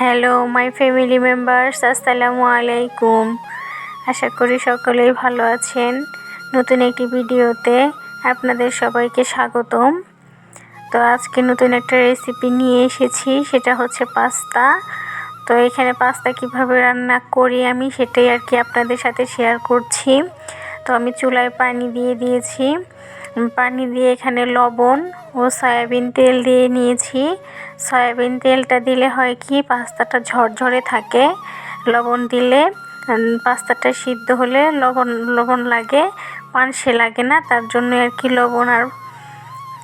Hello my family members, আসসালামু আলাইকুম। আশা করি সকলেই ভালো আছেন। নতুন একটি ভিডিওতে আপনাদের সবাইকে স্বাগতম। তো আজকে নতুন একটা রেসিপি নিয়ে এসেছি, সেটা হচ্ছে পাস্তা। তো এখানে পাস্তা কিভাবে রান্না করি আমি সেটাই আর কি আপনাদের সাথে শেয়ার করছি। তো আমি চুলায় পানি দিয়ে দিয়েছি, পানি দিয়ে এখানে লবণ ও সয়াবিন তেল দিয়ে নিয়েছি। সয়াবিন তেলটা দিলে হয় কি পাস্তাটা ঝরঝরে থাকে, লবণ দিলে পাস্তাটা সিদ্ধ হলে লবণ লাগে, পানসে লাগে না, তার জন্য আর কি লবণ আর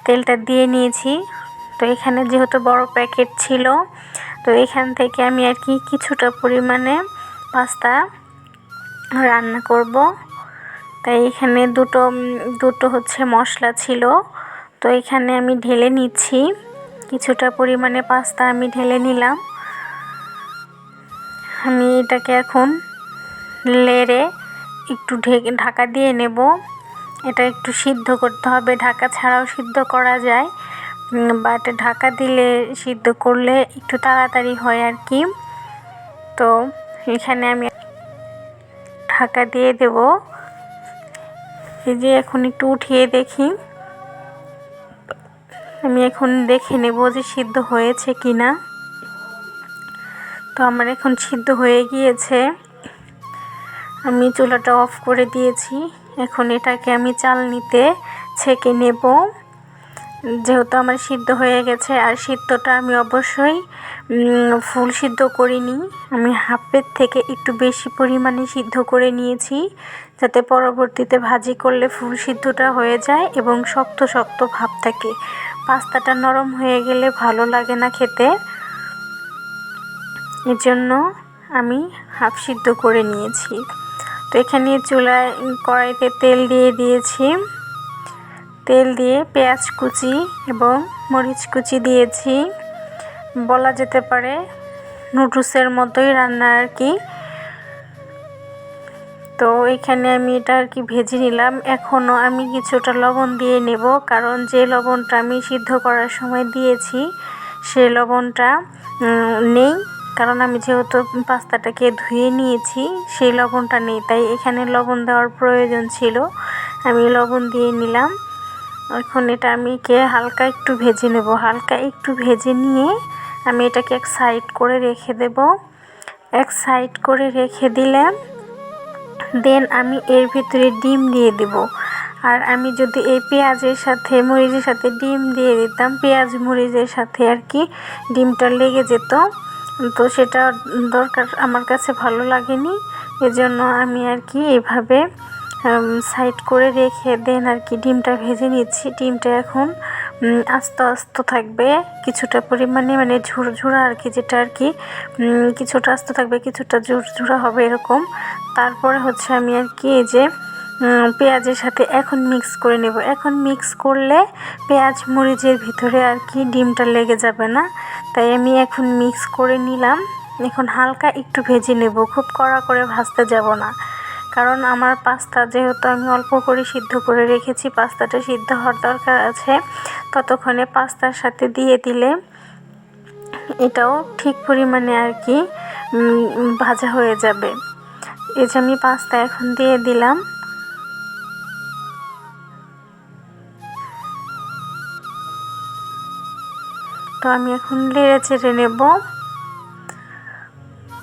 তেলটা দিয়ে নিয়েছি। তো এখানে যেহেতু বড় প্যাকেট ছিল, তো এখান থেকে আমি আর কি কিছুটা পরিমাণে পাস্তা রান্না করব। তাই এখানে দুটো হচ্ছে মশলা ছিল, তো এখানে আমি ঢেলে নিচ্ছি। কিছুটা পরিমাণে পাস্তা আমি ঢেলে নিলাম। আমি এটাকে এখন লেড়ে একটু ঢাকা দিয়ে নেব। এটা একটু সিদ্ধ করতে হবে, ঢাকা ছাড়াও সিদ্ধ করা যায়, বাট ঢাকা দিলে সিদ্ধ করলে একটু তাড়াতাড়ি হয় আর কি। তো এখানে আমি ঢাকা দিয়ে দেব। এই যে এখন একটু উঠিয়ে দেখি, আমি এখন দেখে নেব যে সিদ্ধ হয়েছে কিনা। তো আমার এখন সিদ্ধ হয়ে গিয়েছে, আমি চুলাটা অফ করে দিয়েছি। এখন এটাকে আমি চালনিতে ছেঁকে নেব, যেহেতু আমার সিদ্ধ হয়ে গেছে। আর সিদ্ধটা আমি অবশ্যই ফুল সিদ্ধ করিনি, আমি হাফের থেকে একটু বেশি পরিমাণে সিদ্ধ করে নিয়েছি, যাতে পরবর্তীতে ভাজি করলে ফুল সিদ্ধটা হয়ে যায় এবং শক্ত শক্ত ভাব থাকে। পাস্তাটা নরম হয়ে গেলে ভালো লাগে না খেতে, এজন্য আমি হাফ সিদ্ধ করে নিয়েছি। তো এখানে চুলায় কড়াইতে তেল দিয়ে দিয়েছি, তেল দিয়ে পেঁয়াজ কুচি এবং মরিচ কুচি দিয়েছি। বলা যেতে পারে নুডলসের মতোই রান্না আর কি। তো এখানে আমি এটা আর কি ভেজে নিলাম। এখনও আমি কিছুটা লবণ দিয়ে নেব, কারণ যে লবণটা আমি সিদ্ধ করার সময় দিয়েছি সেই লবণটা নেই, কারণ আমি যেহেতু পাস্তাটাকে ধুয়ে নিয়েছি সেই লবণটা নেই, তাই এখানে লবণ দেওয়ার প্রয়োজন ছিল, আমি লবণ দিয়ে নিলাম। এখন এটা আমি হালকা একটু ভেজে নেব। হালকা একটু ভেজে নিয়ে আমি এটাকে এক সাইড করে রেখে দেব। এক সাইড করে রেখে দিলে দেন আমি এর ভিতরে ডিম দিয়ে দেব। আর আমি যদি এই পেঁয়াজের সাথে মরিচের সাথে ডিম দিয়ে দিতাম, পেঁয়াজ মরিচের সাথে আর কি ডিমটা লেগে যেত, তো সেটা দরকার আমার কাছে ভালো লাগেনি, এজন্য আমি আর কি এভাবে সাইড করে রেখে দেন আর কি ডিমটা ভেজে নিচ্ছি। ডিমটা এখন আস্ত আস্ত থাকবে কিছুটা পরিমাণে, মানে ঝুরঝুরা আর কি, যেটা আর কি কিছুটা আস্ত থাকবে কিছুটা ঝুরঝুরা হবে এরকম। তারপরে হচ্ছে আমি আর কি এই যে পেঁয়াজের সাথে এখন মিক্স করে নেব। এখন মিক্স করলে পেঁয়াজ মরিচের ভিতরে আর কি ডিমটা লেগে যাবে না, তাই আমি এখন মিক্স করে নিলাম। এখন হালকা একটু ভেজে নেব, খুব কড়া করে ভাজতে যাব না, কারণ আমার পাস্তা যেহেতু আমি অল্প করে সিদ্ধ করে রেখেছি, পাস্তাটা সিদ্ধ হওয়ার দরকার আছে। ততক্ষণে পাস্তার সাথে দিয়ে দিলে এটাও ঠিক পরিমাণে আর কি ভাজা হয়ে যাবে। এই যে আমি পাস্তা এখন দিয়ে দিলাম। তো আমি এখন নেড়ে চেড়ে নেব।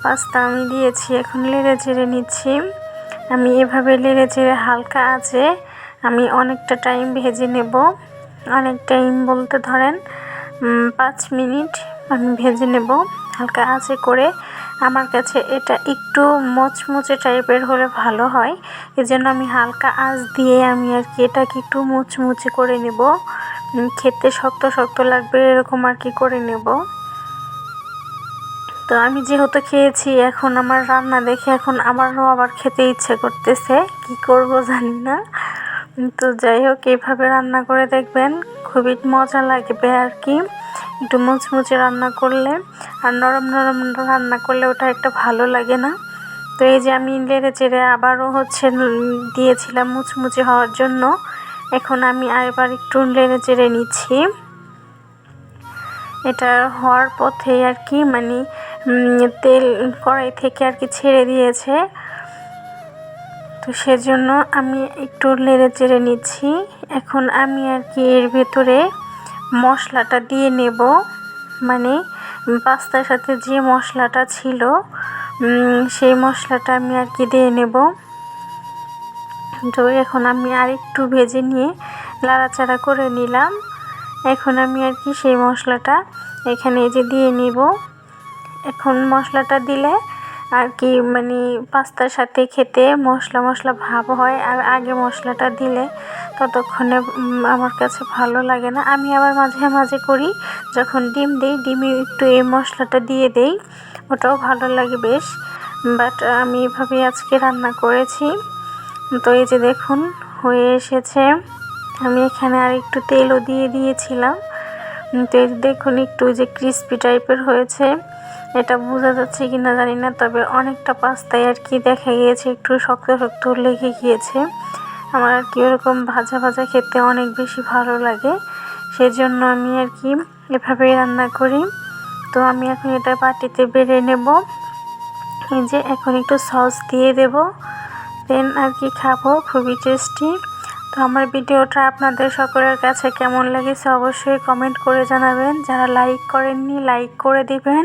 পাস্তা আমি দিয়েছি, এখন নেড়ে চেড়ে নিচ্ছি। আমি এভাবে নেড়ে চেড়ে হালকা আঁচে আমি অনেকটা টাইম ভেজে নেব। অনেক টাইম বলতে ধরেন 5 মিনিট আমি ভেজে নেব হালকা আঁচে করে। আমার কাছে এটা একটু মচমচে টাইপের হলে ভালো হয়, এজন্য আমি হালকা আঁচ দিয়ে আমি আর কি এটাকে একটু মুচমুচে করে নেব। খেতে শক্ত শক্ত লাগবে এরকম আর কি করে নেব। তো আমি যেহেতু খেয়েছি, এখন আমার রান্না দেখে এখন আমারও আবার খেতে ইচ্ছে করতেছে, কি করব জানি না। তো যাই হোক, এইভাবে রান্না করে দেখবেন, খুবই মজা লাগবে আর কি। একটু মুচমুচে রান্না করলে, আর নরম নরম রান্না করলে ওটা একটা ভালো লাগে না। তো এই যে আমি নেড়ে চেড়ে আবারও হচ্ছে দিয়েছিলাম মুচমুচে হওয়ার জন্য। এখন আমি আরেকবার একটু নেড়ে চেড়ে নিচ্ছি। এটা হওয়ার পথে আর কি মানে তেল কড়াই থেকে আর কি ছেড়ে দিয়েছে, তো সেজন্য আমি একটু নেড়ে চেড়ে নিচ্ছি। এখন আমি আর কি এর ভেতরে মশলাটা দিয়ে নেব, মানে পাস্তার সাথে যে মশলাটা ছিল সেই মশলাটা আমি আর কি দিয়ে নেব। তো এখন আমি আর একটু ভেজে নিয়ে নাড়াচাড়া করে নিলাম। এখন আমি আর কি সেই মশলাটা এখানে যে দিয়ে নিব। এখন মশলাটা দিলে আর কি মানে পাস্তার সাথে খেতে মশলা মশলা ভাব হয়, আর আগে মশলাটা দিলে ততক্ষণে আমার কাছে ভালো লাগে না। আমি আবার মাঝে মাঝে করি যখন ডিম দিই, ডিমে একটু এই মশলাটা দিয়ে দেই, ওটাও ভালো লাগে বেশ। বাট আমি এভাবে আজকে রান্না করেছি। তো এই যে দেখুন হয়ে এসেছে। আমি এখানে আর একটু তেলও দিয়ে দিয়েছিলাম। তো এই দেখুন একটু যে ক্রিস্পি টাইপের হয়েছে, এটা বোঝা যাচ্ছে কিনা জানি না, তবে অনেকটা পাস্তায় আর কি দেখা গিয়েছে একটু শক্ত শক্ত লেগে গিয়েছে। আমার আর কি ওরকম ভাজা ভাজা খেতে অনেক বেশি ভালো লাগে, সেজন্য আমি আর কি এভাবেই রান্না করি। তো আমি এখন এটা বাটিতে বেড়ে নেব। এই যে এখন একটু সস দিয়ে দেব, দেন আর কি খাবো, খুবই টেস্টি। তো আমার ভিডিওটা আপনাদের সকলের কাছে কেমন লেগেছে অবশ্যই কমেন্ট করে জানাবেন। যারা লাইক করেননি লাইক করে দিবেন।